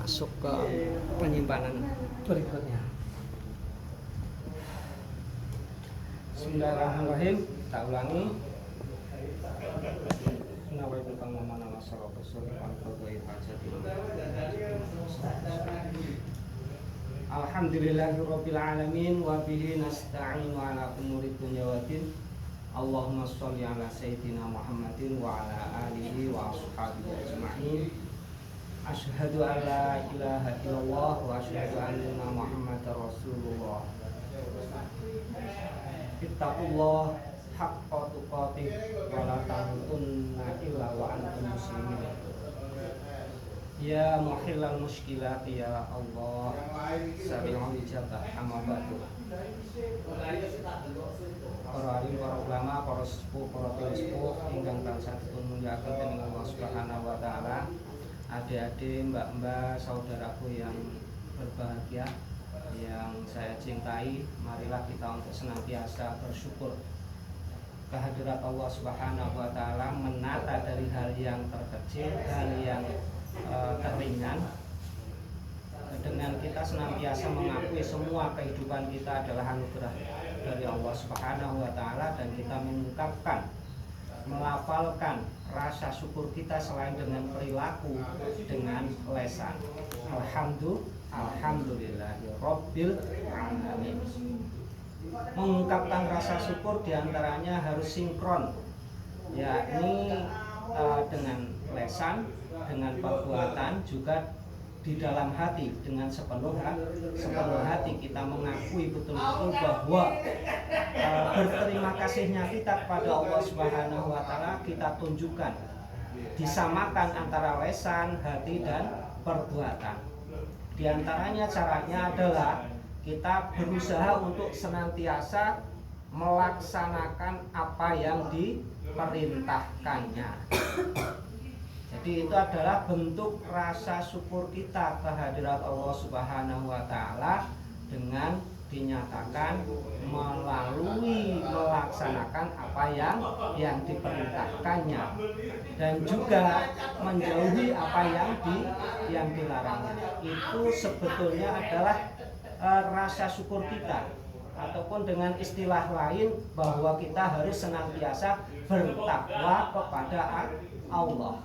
masuk ke penyimpanan berikutnya. Bismillahirrahmanirrahim. Kita ulangi. Nawaitu kang mamana masyarakat usul al-qadai hajati. Alhamdulillahirabbil alamin wa bihi nasta'inu ala umuri dunya waddin. Allahumma sholli ala sayyidina Muhammadin wa ala alihi wa ashabihi ajma'in. Asyhadu an la ilaha illallah wa asyhadu anna Muhammadar Rasulullah. Ittaqullah haqqa tuqatih wa la tamutunna illa wa antum muslimin. Ya muhillal mushkilati ya Allah, sari'ul ijabah amma ba'du. Para alim, para ulama, para sepuh, para sepuh ingkang tansah dipunmulyakaken dening Allah Subhanahu wa taala. Adik-adik, mbak-mbak, saudaraku yang berbahagia, yang saya cintai, marilah kita untuk senantiasa bersyukur kehadirat Allah Subhanahu wa taala, menata dari hal yang terkecil, hal yang teringan, dengan kita senantiasa mengakui semua kehidupan kita adalah anugerah dari Allah Subhanahu wa taala, dan kita mengungkapkan, melafalkan rasa syukur kita selain dengan perilaku, dengan lesan. Alhamdulillahirabbil alamin. Mengungkapkan rasa syukur diantaranya harus sinkron, yakni dengan lesan, dengan perbuatan, juga di dalam hati dengan sepenuh hati kita mengakui betul-betul bahwa berterima kasihnya kita kepada Allah Subhanahu wa taala kita tunjukkan, disamakan antara lesan, hati dan perbuatan. Di antaranya caranya adalah kita berusaha untuk senantiasa melaksanakan apa yang diperintahkannya. Jadi itu adalah bentuk rasa syukur kita kehadirat Allah Subhanahu wa taala dengan dinyatakan melalui melaksanakan apa yang diperintahkannya, dan juga menjauhi apa yang dilarangnya. Itu sebetulnya adalah rasa syukur kita, ataupun dengan istilah lain bahwa kita harus senantiasa bertakwa kepada Allah.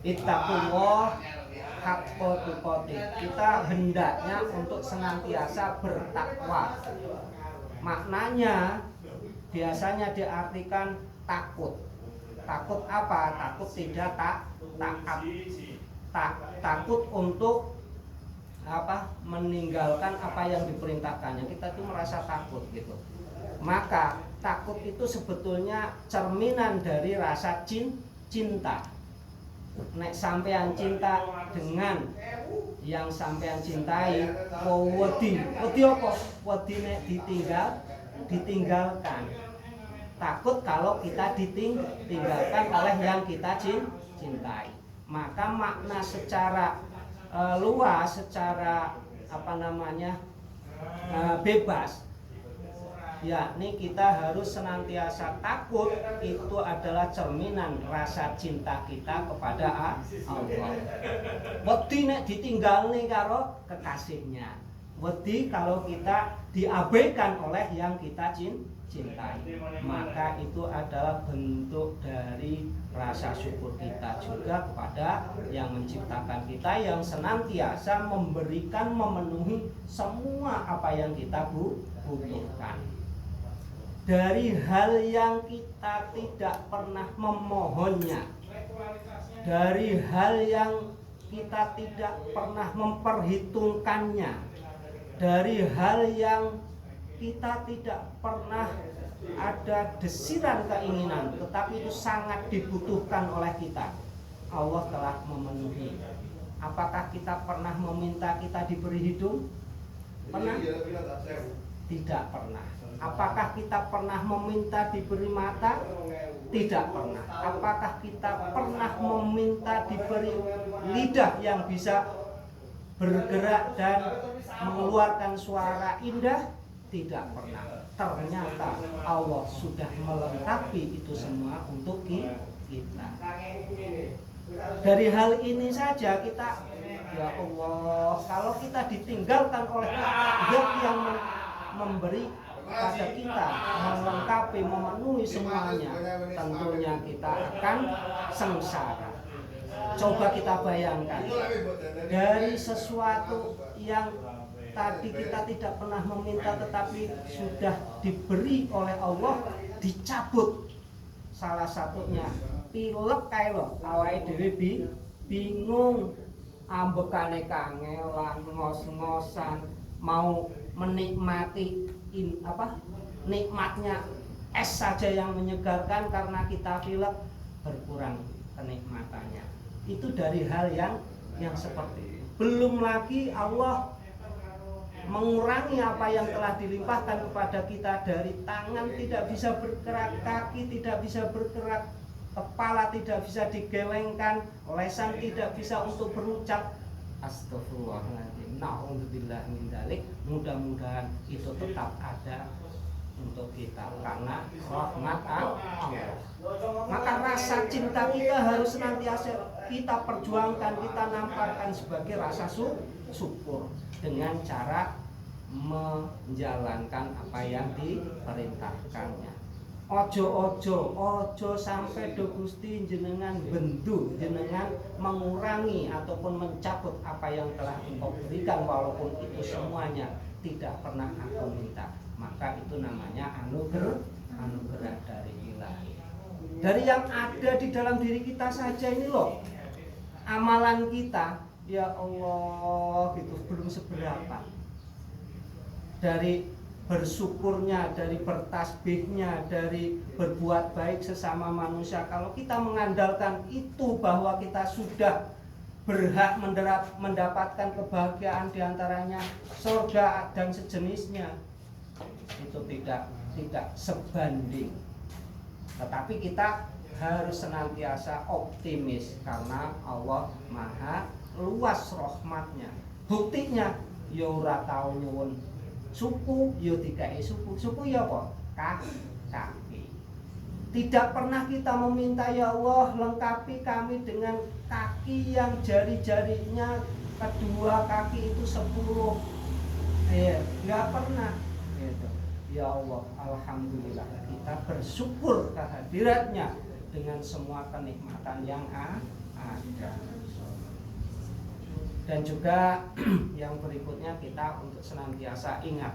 Ittaqullah haqqa tuqatih. Kita hendaknya untuk senantiasa bertakwa. Maknanya biasanya diartikan takut. Takut apa? Takut tidak taat. Takut untuk meninggalkan apa yang diperintahkannya. Kita tuh merasa takut gitu. Maka takut itu sebetulnya cerminan dari rasa cinta. Nek sampean cinta dengan yang sampean cintai, wedi apa? Wedi nek ditinggalkan. Takut kalau kita ditinggalkan oleh yang kita cintai. Maka makna secara luas, secara bebas, yakni kita harus senantiasa takut. Itu adalah cerminan rasa cinta kita kepada Allah. Wedi nek ditinggalne karo kekasihnya, wedi kalau kita diabaikan oleh yang kita cintai, maka itu adalah bentuk dari rasa syukur kita juga kepada yang menciptakan kita, yang senantiasa memberikan, memenuhi semua apa yang kita butuhkan. Dari hal yang kita tidak pernah memohonnya, dari hal yang kita tidak pernah memperhitungkannya, dari hal yang kita tidak pernah ada desiran keinginan, tetapi itu sangat dibutuhkan oleh kita, Allah telah memenuhi. Apakah kita pernah meminta kita diberi hidung? Pernah? Tidak pernah. Apakah kita pernah meminta diberi mata? Tidak pernah. Apakah kita pernah meminta diberi lidah yang bisa bergerak dan mengeluarkan suara indah? Tidak pernah. Ternyata Allah sudah melengkapi itu semua untuk kita. Dari hal ini saja kita, ya Allah, kalau kita ditinggalkan oleh zat yang memberi pada kita, melengkapi, memenuhi semuanya, tentunya kita akan sengsara. Coba kita bayangkan, dari sesuatu yang tadi kita tidak pernah meminta tetapi sudah diberi oleh Allah, dicabut salah satunya, pilek kae lho, awake dhewe bingung, ambekane kangelan, ngos-ngosan, mau menikmati nikmatnya es saja yang menyegarkan, karena kita pilek berkurang kenikmatannya. Itu dari hal yang seperti itu. Belum lagi Allah mengurangi apa yang telah dilimpahkan kepada kita, dari tangan tidak bisa bergerak, kaki tidak bisa bergerak, kepala tidak bisa digelengkan, lisan tidak bisa untuk berucap. Astagfirullahaladzim, na'udzubillah min dzalik. Mudah-mudahan itu tetap ada untuk kita karena rahmat Allah. Maka rasa cinta kita harus senantiasa kita perjuangkan, kita nampakkan sebagai rasa syukur dengan cara menjalankan apa yang diperintahkannya. Ojo sampai do Gusti jenengan bendu, jenengan mengurangi ataupun mencabut apa yang telah Engkau berikan, walaupun itu semuanya tidak pernah aku minta. Maka itu namanya anugerah dari Ilahi. Dari yang ada di dalam diri kita saja ini loh, amalan kita, ya Allah, gitu belum seberapa. Dari bersyukurnya, dari bertasbihnya, dari berbuat baik sesama manusia, kalau kita mengandalkan itu bahwa kita sudah berhak mendapatkan kebahagiaan, diantaranya surga dan sejenisnya, itu tidak sebanding. Tetapi kita harus senantiasa optimis karena Allah maha luas rahmatnya. Buktinya ya ora tau nyuwun suku, ya dikai suku ya apa? Kaki. Tidak pernah kita meminta, ya Allah lengkapi kami dengan kaki yang jari-jarinya kedua kaki itu 10. Nggak pernah gitu. Ya Allah, alhamdulillah kita bersyukur kehadiratnya dengan semua kenikmatan yang ada. Dan juga yang berikutnya, kita untuk senantiasa ingat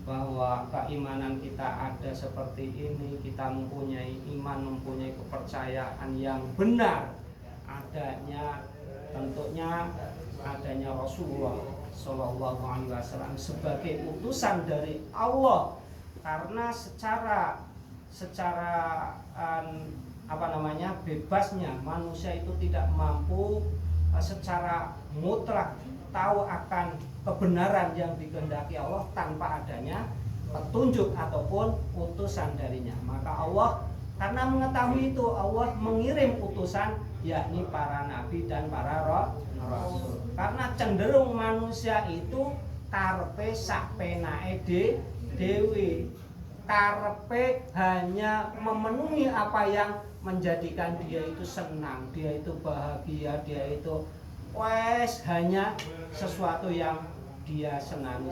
bahwa keimanan kita ada seperti ini, kita mempunyai iman, mempunyai kepercayaan yang benar, tentunya adanya Rasulullah Shallallahu Alaihi Wasallam sebagai utusan dari Allah, karena secara bebasnya manusia itu tidak mampu secara mutlak tahu akan kebenaran yang dikehendaki Allah tanpa adanya petunjuk ataupun utusan darinya. Maka Allah, karena mengetahui itu, Allah mengirim utusan, yakni para nabi dan para rasul. Karena cenderung manusia itu karepe sakpenae dewe, karepe hanya memenuhi apa yang menjadikan dia itu senang, dia itu bahagia, dia itu hanya sesuatu yang dia senangi